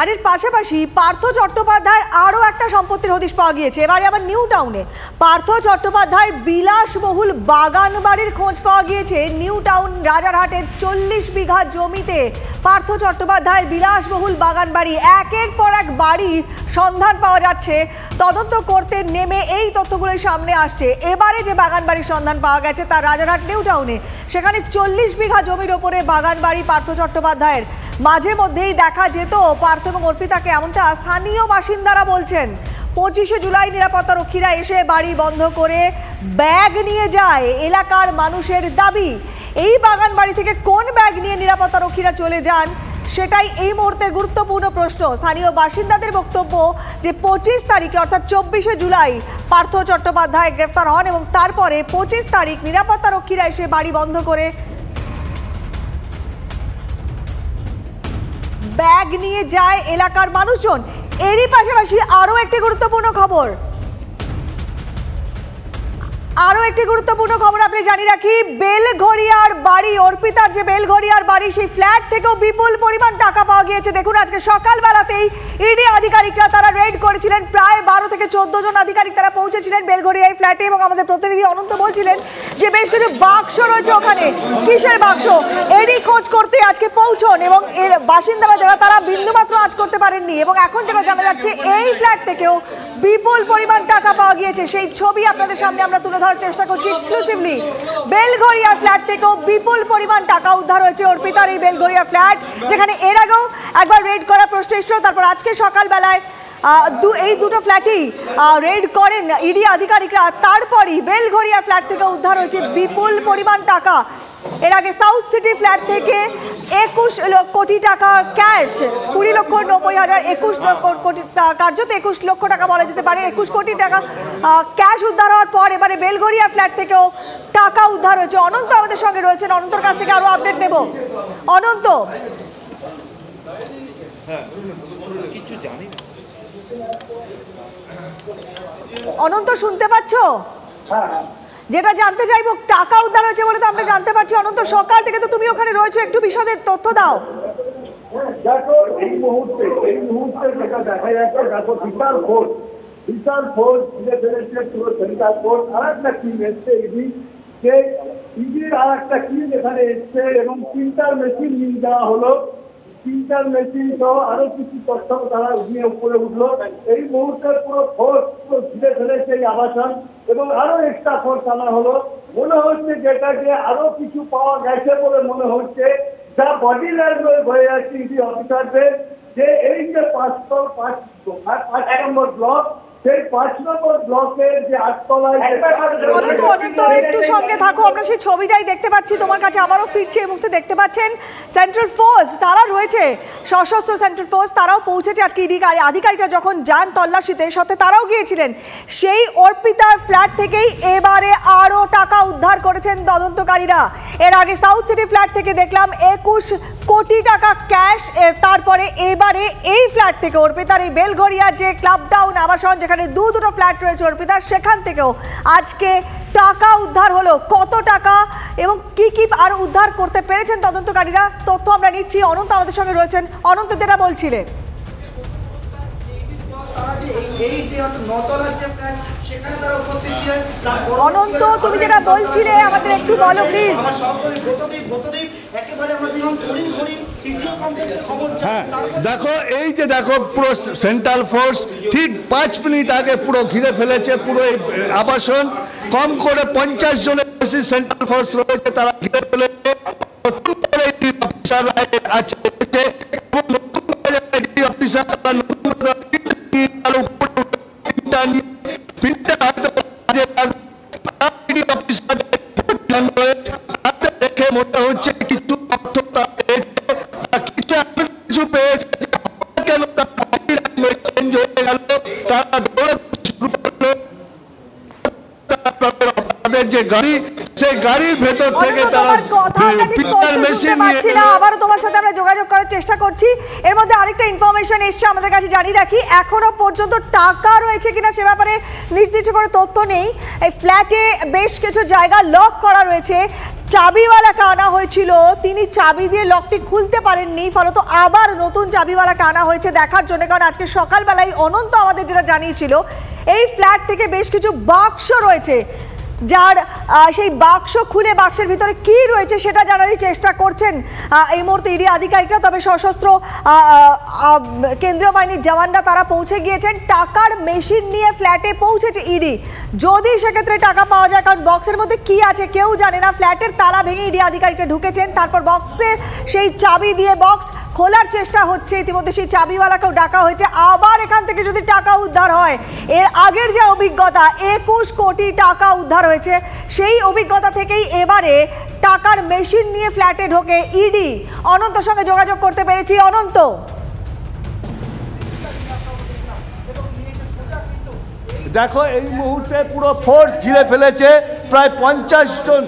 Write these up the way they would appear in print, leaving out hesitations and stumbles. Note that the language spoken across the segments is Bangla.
আর এর পাশাপাশি পার্থ চট্টোপাধ্যায়ের আরও একটা সম্পত্তির হদিশ পাওয়া গিয়েছে। এবারে আবার নিউ টাউনে পার্থ চট্টোপাধ্যায়ের বিলাসবহুল বাগান বাড়ির খোঁজ পাওয়া গিয়েছে। নিউ টাউন রাজারহাটের 40 বিঘা জমিতে পার্থ চট্টোপাধ্যায়ের বিলাসবহুল বাগান বাড়ি, একের পর এক বাড়ির সন্ধান পাওয়া যাচ্ছে। তদন্ত করতে নেমে এই তথ্যগুলোই সামনে আসছে। এবারে যে বাগান বাড়ির সন্ধান পাওয়া গেছে তা রাজারহাট নিউ টাউনে, সেখানে 40 বিঘা জমির ওপরে বাগান বাড়ি পার্থ চট্টোপাধ্যায়ের। মাঝে মধ্যেই দেখা যেত পার্থ এবং অর্পিতাকে, এমনটা স্থানীয় বাসিন্দারা বলছেন। 25শে জুলাই নিরাপত্তারক্ষীরা এসে বাড়ি বন্ধ করে ব্যাগ নিয়ে যায়, এলাকার মানুষের দাবি। এই বাগান বাড়ি থেকে কোন ব্যাগ নিয়ে নিরাপত্তারক্ষীরা চলে যান সেটাই এই মুহূর্তের গুরুত্বপূর্ণ প্রশ্ন। স্থানীয় বাসিন্দাদের বক্তব্য যে 25 তারিখে অর্থাৎ 24শে জুলাই পার্থ চট্টোপাধ্যায় গ্রেফতার হন এবং তারপরে 25 তারিখ নিরাপত্তারক্ষীরা এসে বাড়ি বন্ধ করে ব্যাগ নিয়ে যায় এলাকার মানুষজন। এরই পাশাপাশি আরও একটি গুরুত্বপূর্ণ খবর আপনি জানিয়ে রাখি, বেলঘরিয়ার বাড়ি, অর্পিতার যে বেলঘরিয়ার বাড়ি, সেই ফ্ল্যাট থেকেও বিপুল পরিমাণ টাকা পাওয়া গিয়েছে। দেখুন, আজকে সকালবেলাতেই ইডি আধিকারিকরা তারা রেড করেছিলেন। প্রায় 12 থেকে 14 জন আধিকারিক তারা পৌঁছেছিলেন বেলঘরিয়া এই ফ্ল্যাটে এবং আমাদের প্রতিনিধি অনন্ত বলছিলেন যে বেশ কিছু বাক্স রয়েছে ওখানে। কিসের বাক্স? এরই খোঁজ করতে আজকে পৌঁছন এবং এর বাসিন্দারা যারা তারা বিন্দুমাত্র আঁচ করতে পারেননি। এবং এখন যেটা জানা যাচ্ছে এই ফ্ল্যাট থেকেও বিপুল পরিমাণ টাকা পাওয়া গিয়েছে। সেই ছবি আপনাদের সামনে আমরা তুলে ধরার চেষ্টা করছি এক্সক্লুসিভলি। বেলঘরিয়া ফ্ল্যাট থেকেও বিপুল পরিমাণ টাকা উদ্ধার হয়েছে অর্পিতার এই বেলঘরিয়া ফ্ল্যাট, যেখানে এর আগেও একবার রেড করা প্রশ্ন এসেছিল। তারপর আজকে সকালবেলায় এই দুটো ফ্ল্যাটেই রেড করেন ইডি আধিকারিকরা। তারপরই বেলঘরিয়া ফ্ল্যাট থেকে উদ্ধার হয়েছে বিপুল পরিমাণ টাকা। এর আগে সাউথ সিটি ফ্ল্যাট থেকে 21 কোটি টাকা ক্যাশ, 20,90,000, 21 কোটি, কার্যত 21 লক্ষ টাকা বলা যেতে পারে, 21 কোটি টাকা ক্যাশ উদ্ধার হওয়ার পর এবারে বেলঘরিয়া ফ্ল্যাট থেকেও টাকা উদ্ধার হয়েছে। অনন্ত আমাদের সঙ্গে রয়েছেন, অনন্তর কাছ থেকে আরো আপডেট নেব। অনন্ত, অনন্ত শুনতে পাচ্ছ? যেটা জানতে চাইবো, টাকা উদ্ধার হয়েছে বলে তো আমরা জানতে পারছি। অনন্ত, সকাল থেকে তো তুমি ওখানে রয়েছো, একটু বিশদে তথ্য দাও। দেখো, এই মুহূর্তে যেটা দেখা যাচ্ছে, দেখো বিশাল ফোর্স ধীরে ফেলেছে পুরো সেন্ট্রাল ফোর্স। আর একটা টিম এসছে ইডির আর একটা টিম এখানে এসছে এবং প্রিন্টার মেশিন নিয়ে যাওয়া হলো। প্রিন্টার মেশিন সহ আরো কিছু তথ্য তারা নিয়ে উপরে উঠলো। এই মুহূর্তে পুরো ফোর্স ঘিরে ফেলেছে এই আবাসন এবং আরো এক্সট্রা ফোর্স আনা হলো। মনে হচ্ছে যেটাকে আরো কিছু পাওয়া গেছে বলে মনে হচ্ছে, যা বডি ল্যাঙ্গুয়েজ হয়ে যাচ্ছে ইডি অফিসারদের, যে এই যে 5 নম্বর ব্লক, সেই 5 নম্বর ব্লকের যে 8 তলায়। অনন্ত, একটু সঙ্গে থাকো, আমরা সেই ছবিটাই দেখতে পাচ্ছি তোমার কাছে আবারও ফিরছে। এই মুহূর্তে দেখতে পাচ্ছেন সেন্ট্রাল ফোর্স তারা রয়েছে, সশস্ত্র সেন্ট্রাল ফোর্স তারাও পৌঁছেছে। আজকে ইডি আধিকারিকরা যখন যান তল্লাশিতে, সাথে তারাও গিয়েছিলেন সেই অর্পিতার ফ্ল্যাট থেকেই এবারে আরও টাকা উদ্ধার করেছেন তদন্তকারীরা। এর আগে সাউথ সিটি ফ্ল্যাট থেকে দেখলাম 21 কোটি টাকা ক্যাশ। তারপরে এবারে এই ফ্ল্যাট থেকে অর্পিতার এই বেলঘরিয়া যে ক্লাব টাউন আবাসন, যেখানে দুটো ফ্ল্যাট রয়েছে অর্পিতার, সেখান থেকেও আজকে টাকা উদ্ধার হলো। কত টাকা এবং কি কি আর উদ্ধার করতে পেরেছেন তদন্তকারীরা, তথ্য আমরা নিচ্ছি। অনন্ত আমাদের সঙ্গে রয়েছেন। অনন্ত, যেটা বলছিলে, অনন্ত তুমি যেটা বলছিলে আমাদের একটু বলো প্লিজ। হ্যাঁ, দেখো, এই যে দেখো পুরো সেন্ট্রাল ফোর্স ঠিক 5 মিনিট আগে পুরো ঘিরে ফেলেছে পুরো এই আবাসন। কম করে 50 জনের বেশি সেন্ট্রাল ফোর্স রয়েছে, তারা ঘিরে ফেলেছে। দেখে মনে হচ্ছে কিছু পেয়েছে, কেন চেঞ্জ হয়ে গেল, তারা দৌড়াতে শুরু করলো। তাদের যে গাড়ি সেই গাড়ির ভেতর থেকে অন্তত তারা তোমার কথাটা ঠিক প্রিন্টার স্পষ্ট মেশিন শুনতে পাচ্ছি না। আবারও তোমার সাথে আমরা যোগাযোগ করার চেষ্টা করছি। এর মধ্যে আরেকটা ইনফরমেশন এসছে আমাদের কাছে, জানিয়ে রাখি এখনো পর্যন্ত টাকা রয়েছে কিনা সে ব্যাপারে নির্দিষ্ট করে তথ্য নেই। এই ফ্ল্যাটে বেশ কিছু জায়গা লক করা রয়েছে, চাবিওয়ালাকে আনা হয়েছিল, তিনি চাবি দিয়ে লকটি খুলতে পারেননি, ফলত আবার নতুন চাবিওয়ালাকে আনা হয়েছে দেখার জন্য। কারণ আজকে সকালবেলায় অনন্ত আমাদের যেটা জানিয়েছিল, এই ফ্ল্যাট থেকে বেশ কিছু বাক্স রয়েছে, যার সেই বাক্স খুলে বাক্সের ভিতরে কি রয়েছে সেটা জানারই চেষ্টা করছেন এই মুহূর্তে ইডি আধিকারিকরা। তবে সশস্ত্র কেন্দ্রীয় বাহিনীর জওয়ানরা তারা পৌঁছে গিয়েছেন, টাকার মেশিন নিয়ে ফ্ল্যাটে পৌঁছেছে ইডি। যদি সেক্ষেত্রে টাকা পাওয়া যায়, কারণ বক্সের মধ্যে কি আছে কেউ জানে না, ফ্ল্যাটের তালা ভেঙে ইডি আধিকারিকরা ঢুকেছেন, তারপর বক্সে সেই চাবি দিয়ে বক্স খোলার চেষ্টা হচ্ছে। ইতিমধ্যে সেই চাবিওয়ালাকেও ডাকা হয়েছে। আবার এখান থেকে যদি টাকা উদ্ধার হয়, এর আগের যে অভিজ্ঞতা 21 কোটি টাকা উদ্ধার হয়েছে, সেই অভিজ্ঞতা থেকেই এবারে টাকার মেশিন নিয়ে ফ্ল্যাটে ঢোকে ইডি। অনন্তর সঙ্গে যোগাযোগ করতে পেরেছি। অনন্ত, দেখো এই মুহূর্তে পুরো ফোর্স ঘিরে ফেলেছে, প্রায় 50 জন,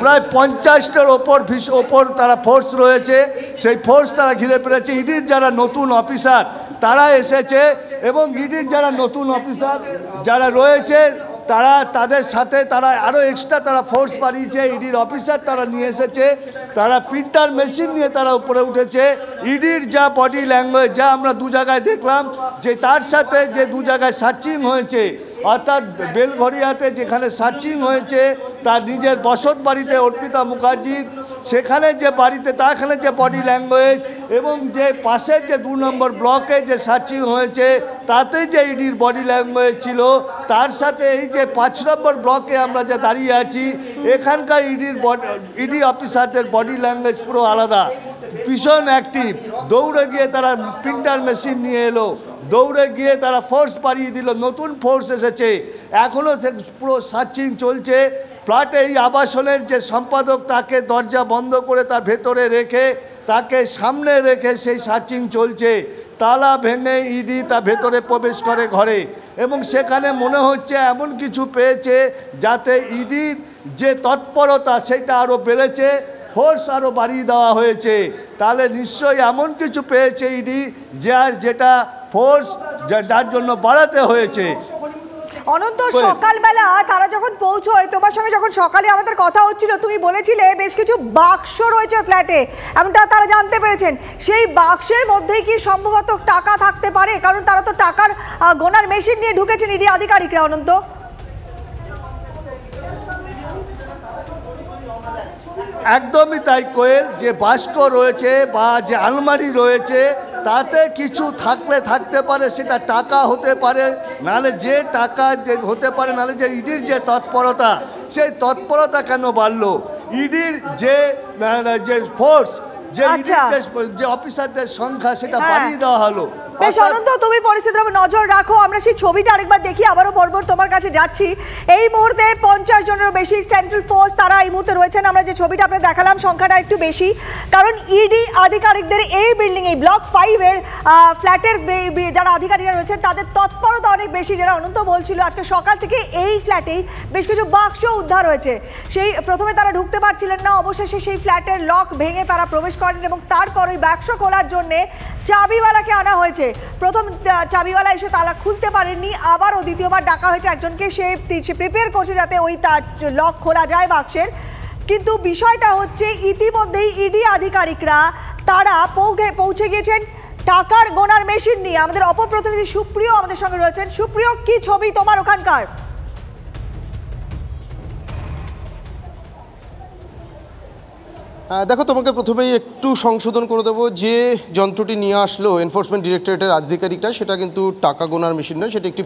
প্রায় 50টার ওপর তারা ফোর্স রয়েছে, সেই ফোর্স তারা ঘিরে ফেলেছে। ইডির যারা নতুন অফিসার তারা এসেছে, এবং ইডির যারা নতুন অফিসার যারা রয়েছে তারা তাদের সাথে তারা আরও এক্সট্রা তারা ফোর্স বাড়িয়েছে। ইডির অফিসার তারা নিয়ে এসেছে, তারা প্রিন্টার মেশিন নিয়ে তারা উপরে উঠেছে। ইডির যা বডি ল্যাঙ্গুয়েজ, যা আমরা দু জায়গায় দেখলাম, যে তার সাথে যে দু জায়গায় সার্চিং হয়েছে, অর্থাৎ বেলঘরিয়াতে যেখানে সার্চিং হয়েছে তার নিজের বসত বাড়িতে অর্পিতা মুখার্জির, সেখানে যে বাড়িতে তাখানে যে বডি ল্যাঙ্গুয়েজ, এবং যে পাশের যে 2 নম্বর ব্লকে যে সার্চিং হয়েছে তাতে যে ইডির বডি ল্যাঙ্গুয়েজ ছিল, তার সাথে এই যে 5 নম্বর ব্লকে আমরা যে দাঁড়িয়ে আছি, এখানকার ইডি অফিসারদের বডি ল্যাঙ্গুয়েজ পুরো আলাদা, ভীষণ অ্যাক্টিভ। দৌড়ে গিয়ে তারা প্রিন্টার মেশিন নিয়ে এলো, দৌড়ে গিয়ে তারা ফোর্স বাড়িয়ে দিল, নতুন ফোর্স এসেছে। এখনও পুরো সার্চিং চলছে। ফ্ল্যাটে এই আবাসনের যে সম্পাদক, তাকে দরজা বন্ধ করে তার ভেতরে রেখে, তাকে সামনে রেখে সেই সার্চিং চলছে। তালা ভেঙে ইডি তা ভেতরে প্রবেশ করে ঘরে, এবং সেখানে মনে হচ্ছে এমন কিছু পেয়েছে যাতে ইডির যে তৎপরতা সেটা আরও বেড়েছে, ফোর্স আরও বাড়িয়ে দেওয়া হয়েছে। তাহলে নিশ্চয়ই এমন কিছু পেয়েছে ইডি যেটা ফোর্স যার জন্য বাড়াতে হয়েছে। অনন্ত, সকালবেলা তারা যখন পৌঁছয়, তোমার সঙ্গে যখন সকালে আমাদের কথা হচ্ছিল, তুমি বলেছিলে বেশ কিছু বাক্স রয়েছে ফ্ল্যাটে, এমনটা তারা জানতে পেরেছেন। সেই বাক্সের মধ্যেই কি সম্ভবত টাকা থাকতে পারে? কারণ তারা তো টাকার গোনার মেশিন নিয়ে ঢুকেছেন ইডি আধিকারিকরা। অনন্ত, একদমই তাই কোয়েল, যে বাস্ক রয়েছে বা যে আলমারি রয়েছে তাতে কিছু থাকতে পারে, সেটা টাকা হতে পারে, নাহলে যে টাকা হতে পারে, নাহলে যে ইডির যে তৎপরতা, সেই তৎপরতা কেন বাড়লো? ইডির যে ফোর্স, যে অফিসারদের সংখ্যা সেটা বাড়িয়ে দেওয়া হলো। বেশ অনন্ত, তুমি পরিস্থিতির উপর নজর রাখো। আমরা সেই ছবিটা আরেকবার দেখি, আবারও পরপর তোমার কাছে যাচ্ছি। এই মুহূর্তে 50 জনেরও বেশি সেন্ট্রাল ফোর্স তারা এই মুহূর্তে রয়েছেন। আমরা যে ছবিটা আপনাদের দেখালাম, সংখ্যাটা একটু বেশি, কারণ ইডি আধিকারিকদের এই বিল্ডিং, এই ব্লক 5-এর ফ্ল্যাটের যারা আধিকারিকরা রয়েছেন তাদের তৎপরতা অনেক বেশি। যেটা অনন্ত বলছিল, আজকে সকাল থেকে এই ফ্ল্যাটেই বেশ কিছু বাক্স উদ্ধার হয়েছে। সেই প্রথমে তারা ঢুকতে পারছিলেন না, অবশেষে সেই ফ্ল্যাটের লক ভেঙে তারা প্রবেশ করেন, এবং তারপর ওই বাক্স খোলার জন্যে চাবিওয়ালাকে আনা হয়েছে। প্রথম চাবিওয়ালা এসে তালা খুলতে পারেননি, আবারও দ্বিতীয়বার ডাকা হয়েছে একজনকে, সে প্রিপেয়ার করছে যাতে ওই লক খোলা যায় বাক্সের। কিন্তু বিষয়টা হচ্ছে, ইতিমধ্যেই ইডি আধিকারিকরা তারা পৌঁছে গিয়েছেন টাকার গোনার মেশিন নিয়ে। আমাদের অপর প্রতিনিধি সুপ্রিয় আমাদের সঙ্গে রয়েছেন। সুপ্রিয়, কি ছবি তোমার ওখানকার? দেখো, তোমাকে প্রথমেই একটু সংশোধন করে দেবো, যে যন্ত্রটি নিয়ে আসলো এনফোর্সমেন্ট ডিরেক্টরেটের আধিকারিকরা, সেটা কিন্তু টাকা গোনার মেশিন নয়, সেটা একটি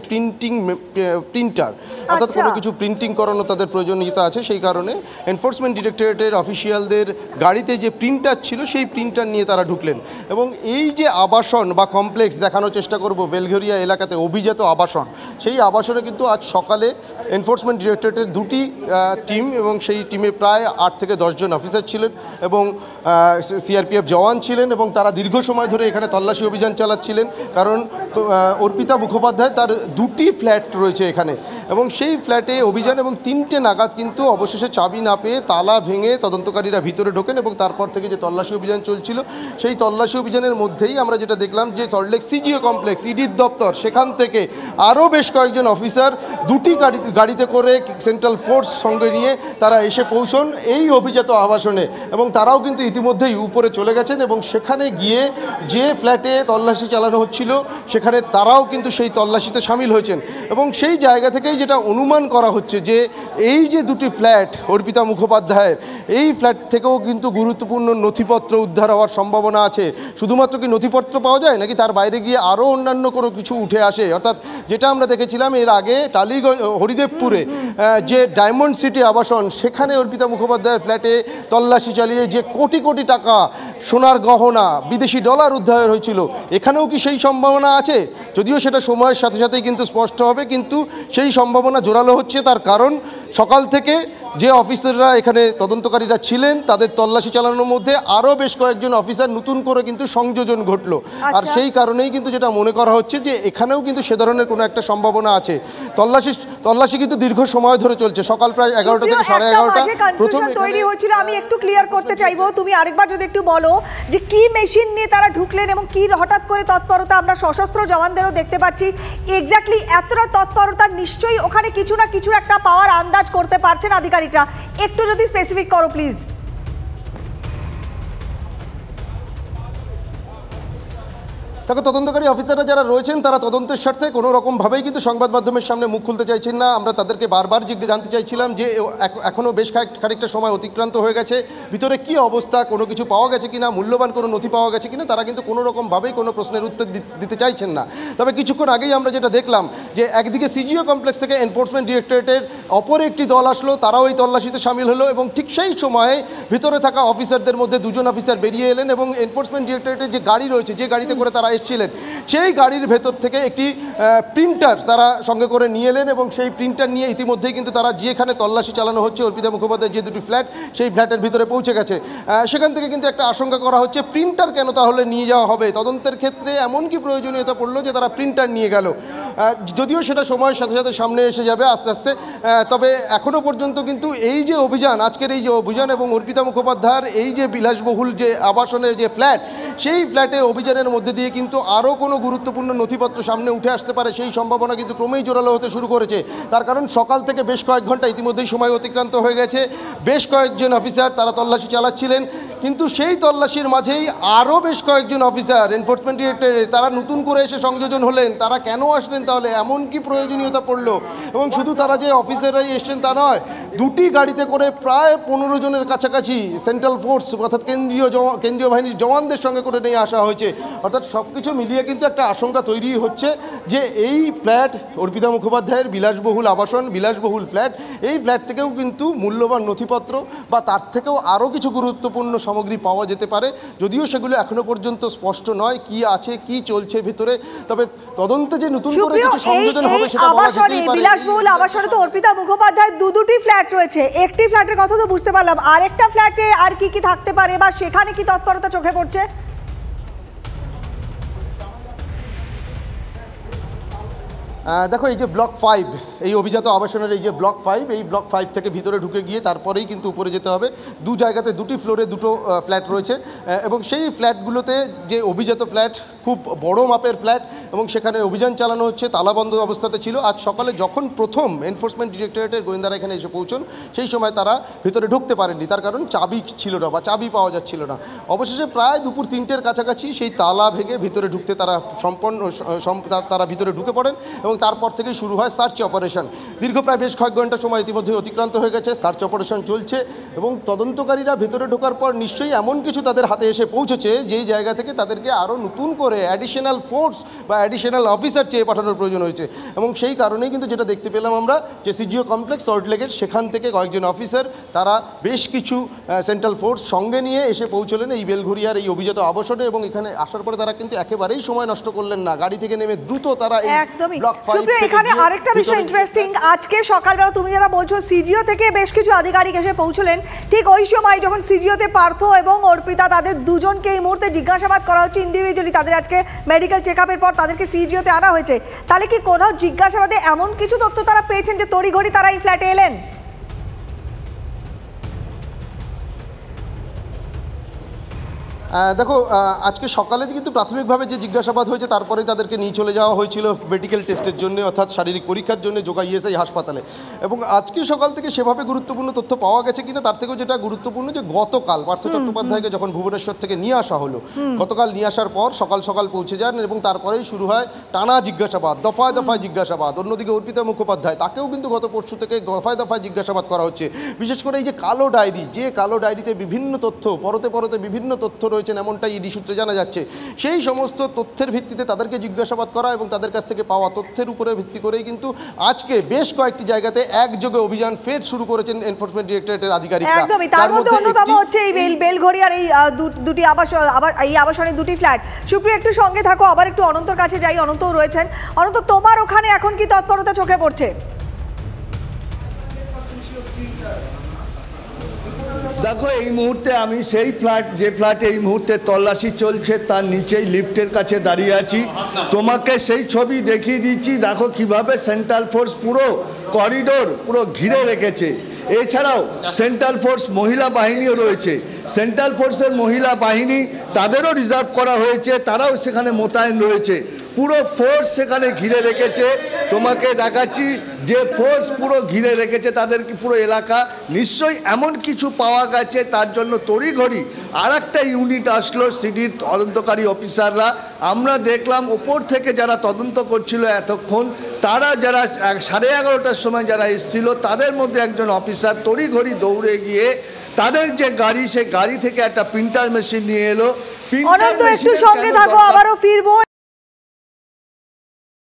প্রিন্টার, অর্থাৎ কোনো কিছু প্রিন্টিং করানো তাদের প্রয়োজনীয়তা আছে। সেই কারণে এনফোর্সমেন্ট ডিরেক্টরেটের অফিসিয়ালদের গাড়িতে যে প্রিন্টার ছিল, সেই প্রিন্টার নিয়ে তারা ঢুকলেন। এবং এই যে আবাসন বা কমপ্লেক্স দেখানোর চেষ্টা করব, বেলঘরিয়া এলাকাতে অভিজাত আবাসন, সেই আবাসনে কিন্তু আজ সকালে এনফোর্সমেন্ট ডিরেক্টরেটের দুটি টিম এবং সেই টিমে প্রায় 8 থেকে 10 জন অফিসার ছিলেন এবং সিআরপিএফ জওয়ান ছিলেন এবং তারা দীর্ঘ সময় ধরে এখানে তল্লাশি অভিযান চালাচ্ছিলেন। কারণ অর্পিতা মুখোপাধ্যায় তার দুটি ফ্ল্যাট রয়েছে এখানে এবং সেই ফ্ল্যাটে অভিযান এবং 3টে নাগাদ কিন্তু অবশেষে চাবি না পেয়ে তালা ভেঙে তদন্তকারীরা ভিতরে ঢোকেন এবং তারপর থেকে যে তল্লাশি অভিযান চলছিল সেই তল্লাশি অভিযানের মধ্যেই আমরা যেটা দেখলাম যে সল্টলেক সিজিও কমপ্লেক্স ইডির দপ্তর সেখান থেকে আরও বেশ কয়েকজন অফিসার দুটি গাড়িতে করে সেন্ট্রাল ফোর্স সঙ্গে নিয়ে তারা এসে পৌঁছন এই অভিজাত আবাসনে এবং তারাও কিন্তু ইতিমধ্যেই উপরে চলে গেছেন এবং সেখানে গিয়ে যে ফ্ল্যাটে তল্লাশি চালানো হচ্ছিল সেখানে তারাও কিন্তু সেই তল্লাশিতে সামিল হয়েছেন এবং সেই জায়গা থেকেই যেটা অনুমান করা হচ্ছে যে এই যে দুটি ফ্ল্যাট অর্পিতা মুখোপাধ্যায়ের এই ফ্ল্যাট থেকেও কিন্তু গুরুত্বপূর্ণ নথিপত্র উদ্ধার হওয়ার সম্ভাবনা আছে। শুধুমাত্র কি নথিপত্র পাওয়া যায় নাকি তার বাইরে গিয়ে আরও অন্যান্য কোনো কিছু উঠে আসে, অর্থাৎ যেটা আমরা দেখেছিলাম এর আগে টালিগঞ্জ হরিদেবপুরে যে ডায়মন্ড সিটি আবাসন সেখানে অর্পিতা মুখোপাধ্যায়ের ফ্ল্যাটে তল্লাশি চালিয়ে যে কোটি কোটি টাকা সোনার গহনা বিদেশি ডলার উদ্ধার হয়েছিল, এখানেও কি সেই সম্ভাবনা আছে? যদিও সেটা সময়ের সাথে সাথেই কিন্তু স্পষ্ট হবে, কিন্তু সেই সম্ভাবনা জোরালো হচ্ছে। তার কারণ সকাল থেকে যে অফিসাররা এখানে তদন্তকারীরা ছিলেন তাদের তল্লাশি চালানোর মধ্যে আরও বেশ কয়েকজন অফিসার নতুন করে কিন্তু সংযোজন ঘটলো। আর সেই কারণেই কিন্তু যেটা মনে করা হচ্ছে যে এখানেও কিন্তু সে ধরনের কোনো একটা সম্ভাবনা আছে। তল্লাশি কিন্তু দীর্ঘ সময় ধরে চলছে, সকাল প্রায় 11টা থেকে 11:30 প্রথম তৈরি হয়েছিল। আমি একটু ক্লিয়ার করতে চাইবো, তুমি আরেকবার যদি একটু বলো যে কি মেশিন নিয়ে তারা ঢুকলেন এবং কি হঠাৎ করে তৎপরতা? আমরা সশস্ত্র জওয়ানদেরও দেখতে পাচ্ছি, এক্স্যাক্টলি এতটা তৎপরতা নিশ্চয়ই ওখানে কিছু না কিছু একটা পাওয়ার আন্দাজ করতে পারছেন আধিকারিকরা। একটু যদি স্পেসিফিক করো প্লিজ। দেখো, তদন্তকারী অফিসাররা যারা রয়েছেন তারা তদন্তের স্বার্থে কোনো রকমভাবেই কিন্তু সংবাদ মাধ্যমের সামনে মুখ খুলতে চাইছেন না। আমরা তাদেরকে বারবার জানতে চাইছিলাম যে এখনও বেশ খানিকটা সময় অতিক্রান্ত হয়ে গেছে, ভিতরে কি অবস্থা, কোনো কিছু পাওয়া গেছে কিনা, মূল্যবান কোনো নথি পাওয়া গেছে কিনা, তারা কিন্তু কোনো রকমভাবেই কোনো প্রশ্নের উত্তর দিতে চাইছেন না। তবে কিছুক্ষণ আগেই আমরা যেটা দেখলাম যে একদিকে সিজিও কমপ্লেক্স থেকে এনফোর্সমেন্ট ডিরেক্টরেটের অপর একটি দল আসলো, তারাও এই তল্লাশিতে সামিল হলো এবং ঠিক সেই সময়ে ভিতরে থাকা অফিসারদের মধ্যে 2 জন অফিসার বেরিয়ে এলেন এবং এনফোর্সমেন্ট ডিরেক্টরেটের যে গাড়ি রয়েছে, যে গাড়িতে করে তারা ছিলেন সেই গাড়ির ভেতর থেকে একটি প্রিন্টার তারা সঙ্গে করে নিয়ে এলেন এবং সেই প্রিন্টার নিয়ে ইতিমধ্যেই কিন্তু তারা যেখানে তল্লাশি চালানো হচ্ছে অর্পিতা মুখোপাধ্যায়ের যে দুটি ফ্ল্যাট সেই ফ্ল্যাটের ভিতরে পৌঁছে গেছে। সেখান থেকে কিন্তু একটা আশঙ্কা করা হচ্ছে প্রিন্টার কেন তাহলে নিয়ে যাওয়া হবে, তদন্তের ক্ষেত্রে এমন কি প্রয়োজনীয়তা পড়লো যে তারা প্রিন্টার নিয়ে গেল। যদিও সেটা সময়ের সাথে সাথে সামনে এসে যাবে আস্তে আস্তে, তবে এখনও পর্যন্ত কিন্তু এই যে অভিযান, আজকের এই যে অভিযান এবং অর্পিতা মুখোপাধ্যায়ের এই যে বিলাসবহুল যে আবাসনের যে ফ্ল্যাট, সেই ফ্ল্যাটে অভিযানের মধ্যে দিয়ে কিন্তু আরও কোনো গুরুত্বপূর্ণ নথিপত্র সামনে উঠে আসতে পারে সেই সম্ভাবনা কিন্তু ক্রমেই জোরালো হতে শুরু করেছে। তার কারণ সকাল থেকে বেশ কয়েক ঘন্টা ইতিমধ্যেই সময় অতিক্রান্ত হয়ে গেছে, বেশ কয়েকজন অফিসার তারা তল্লাশি চালাচ্ছিলেন, কিন্তু সেই তল্লাশির মাঝেই আরও বেশ কয়েকজন অফিসার এনফোর্সমেন্ট ডিরেক্টরেট তারা নতুন করে এসে সংযোজন হলেন। তারা কেন আসলেন তাহলে, এমন কি প্রয়োজনীয়তা পড়লো? এবং শুধু তারা যে অফিসাররাই এসছেন তা নয়, দুটি গাড়িতে করে প্রায় 15 জনের কাছাকাছি সেন্ট্রাল ফোর্স অর্থাৎ কেন্দ্রীয় বাহিনীর জওয়ানদের সঙ্গে করে নিয়ে আসা হয়েছে। অর্থাৎ সব কিছু মিলিয়ে কিন্তু একটা আশঙ্কা তৈরি হচ্ছে যে এই ফ্ল্যাট অর্পিতা মুখোপাধ্যায়ের বিলাসবহুল আবাসন, বিলাসবহুল ফ্ল্যাট, এই ফ্ল্যাট থেকেও কিন্তু মূল্যবান নথিপত্র বা তার থেকেও আরও কিছু গুরুত্বপূর্ণ সামগ্রী পাওয়া যেতে পারে, যদিও সেগুলো এখনো পর্যন্ত স্পষ্ট নয় কি আছে কি চলছে ভিতরে। তবে তদন্তে যে নতুন করে কিছু সংযোজন হবে সেটা বলা যেতেই পারে। বিলাসবহুল আবাসনে তো অর্পিতা মুখোপাধ্যায়ের দুটি ফ্ল্যাট রয়েছে, একটি ফ্ল্যাটের কথা তো বুঝতে পারলাম, আরেকটা ফ্ল্যাটে আর কি কি থাকতে পারে বা সেখানে কি তৎপরতা চোখে পড়ছে? দেখো, এই যে ব্লক 5, এই অভিজাত আবাসনের এই যে ব্লক 5, এই ব্লক 5 থেকে ভিতরে ঢুকে গিয়ে তারপরেই কিন্তু উপরে যেতে হবে। দু জায়গাতে দুটি ফ্লোরে দুটো ফ্ল্যাট রয়েছে এবং সেই ফ্ল্যাটগুলোতে যে অভিজাত ফ্ল্যাট, খুব বড় মাপের ফ্ল্যাট এবং সেখানে অভিযান চালানো হচ্ছে, তালাবন্ধ অবস্থাতে ছিল। আজ সকালে যখন প্রথম এনফোর্সমেন্ট ডিরেক্টরেটের গোয়েন্দারা এখানে এসে পৌঁছন সেই সময় তারা ভিতরে ঢুকতে পারেননি, তার কারণ চাবি ছিল না বা চাবি পাওয়া যাচ্ছিল না। অবশেষে প্রায় দুপুর 3টের কাছাকাছি সেই তালা ভেঙে ভিতরে ঢুকতে তারা ভিতরে ঢুকে পড়েন এবং তারপর থেকেই শুরু হয় সার্চ অপারেশন। দীর্ঘ প্রায় বেশ কয়েক ঘন্টা সময় ইতিমধ্যে অতিক্রান্ত হয়ে গেছে, সার্চ অপারেশন চলছে এবং তদন্তকারীরা ভিতরে ঢোকার পর নিশ্চয়ই এমন কিছু তাদের হাতে এসে পৌঁছেছে যেই জায়গা থেকে তাদেরকে আরও নতুন করে করে অ্যাডিশনাল ফোর্স বা অ্যাডিশনাল অফিসার চেয়ে পাঠানোর প্রয়োজন হয়েছে। এবং সেই কারণেই কিন্তু যেটা দেখতে পেলাম আমরা যে সিজিও কমপ্লেক্স সল্টলেকের সেখান থেকে কয়েকজন অফিসার তারা বেশ কিছু সেন্ট্রাল ফোর্স সঙ্গে নিয়ে এসে পৌঁছলেন এই বেলঘরিয়ার এই অভিজাত আবাসনে, এবং এখানে আসার পরে তারা কিন্তু একেবারেই সময় নষ্ট করলেন না, গাড়ি থেকে নেমে দ্রুত তারা একদমই। সুপ্রিয়া, এখানে আরেকটা বিষয় ইন্টারেস্টিং, আজকে সকালবেলা তুমি যারা বলছো সিজিও থেকে বেশ কিছু আধিকারিক এসে পৌঁছলেন, ঠিক ওই সময় যখন সিজিওতে পার্থ এবং অর্পিতা তাদের দুজনকে এই মুহূর্তে জিজ্ঞাসাবাদ করা হচ্ছে ইন্ডিভিজুয়ালি, তাদের আজকে মেডিকেল চেকআপের পর তাদেরকে সিজিওতে আনা হয়েছে, তাহলে কি কোথাও জিজ্ঞাসাবাদে এমন কিছু তথ্য তারা পেয়েছেন যে তড়িঘড়ি তারা এই ফ্ল্যাটে এলেন? দেখো, আজকে সকালে কিন্তু প্রাথমিকভাবে যে জিজ্ঞাসাবাদ হয়েছে তারপরে তাদেরকে নিয়ে চলে যাওয়া হয়েছিল মেডিকেল টেস্টের জন্য, অর্থাৎ শারীরিক পরীক্ষার জন্য যোগা ইএসআই হাসপাতালে। এবং আজকে সকাল থেকে সেভাবে গুরুত্বপূর্ণ তথ্য পাওয়া গেছে কিনা তার থেকেও যেটা গুরুত্বপূর্ণ যে গতকাল পার্থ চট্টোপাধ্যায়কে যখন ভুবনেশ্বর থেকে নিয়ে আসা হলো, গতকাল নিয়ে আসার পর সকাল সকাল পৌঁছে যান এবং তারপরেই শুরু হয় টানা জিজ্ঞাসাবাদ, দফায় দফায় জিজ্ঞাসাবাদ। অন্যদিকে অর্পিতা মুখোপাধ্যায়, তাকেও কিন্তু গত পরশু থেকে দফায় দফায় জিজ্ঞাসাবাদ করা হচ্ছে। বিশেষ করে এই যে কালো ডায়েরি, যে কালো ডায়েরিতে বিভিন্ন তথ্য পরতে পরতে বিভিন্ন তথ্য রয়েছেন এমনটাই ইডি সূত্রে জানা যাচ্ছে, সেই সমস্ত তথ্যের ভিত্তিতে তাদেরকে জিজ্ঞাসাবাদ করা এবং তাদের কাছ থেকে পাওয়া তথ্যের উপরে ভিত্তি করেই কিন্তু আজকে বেশ কয়েকটি জায়গাতে একযোগে অভিযান ফের শুরু করেছেন এনফোর্সমেন্ট ডিরেক্টরেটের আধিকারিকরা। একদমই, তার মধ্যে অন্যতম হচ্ছে এই বেলঘরিয়ার এই দুটি আবাসন, আবার এই আবাসনের দুটি ফ্ল্যাট। সুপ্রিয়া, একটু সঙ্গে থাকো, আবার একটু অনন্তর কাছে যাই। অনন্তও রয়েছেন। অনন্ত, তোমার ওখানে এখন কি তৎপরতা চোখে পড়ছে? দেখো, এই মুহূর্তে আমি সেই যে ফ্ল্যাটে এই মুহূর্তে তল্লাশি চলছে তার নিচেই লিফটের কাছে দাঁড়িয়ে আছি, তোমাকে সেই ছবি দেখিয়ে দিচ্ছি। দেখো কিভাবে সেন্ট্রাল ফোর্স পুরো করিডোর পুরো ঘিরে রেখেছে। এছাড়াও সেন্ট্রাল ফোর্স মহিলা বাহিনীও রয়েছে, সেন্ট্রাল ফোর্সের মহিলা বাহিনী তাদেরও রিজার্ভ করা হয়েছে, তারাও সেখানে মোতায়েন রয়েছে। পুরো ফোর্স সেখানে ঘিরে রেখেছে, তোমাকে দেখাচ্ছি যে ফোর্স পুরো ঘিরে রেখেছে তাদের পুরো এলাকা। নিশ্চয়ই এমন কিছু পাওয়া গেছে, তার জন্য তড়িঘড়ি আর একটা ইউনিট আসলো সিডির তদন্তকারী অফিসাররা। আমরা দেখলাম ওপর থেকে যারা তদন্ত করছিল এতক্ষণ, তারা যারা 11:30টার সময় যারা এসেছিল তাদের মধ্যে একজন অফিসার তড়িঘড়ি দৌড়ে গিয়ে তাদের যে গাড়ি, সেই গাড়ি থেকে একটা প্রিন্টার মেশিন নিয়ে এলো। অনন্ত, একটু সঙ্গে থাকো, আবারও ফিরবো।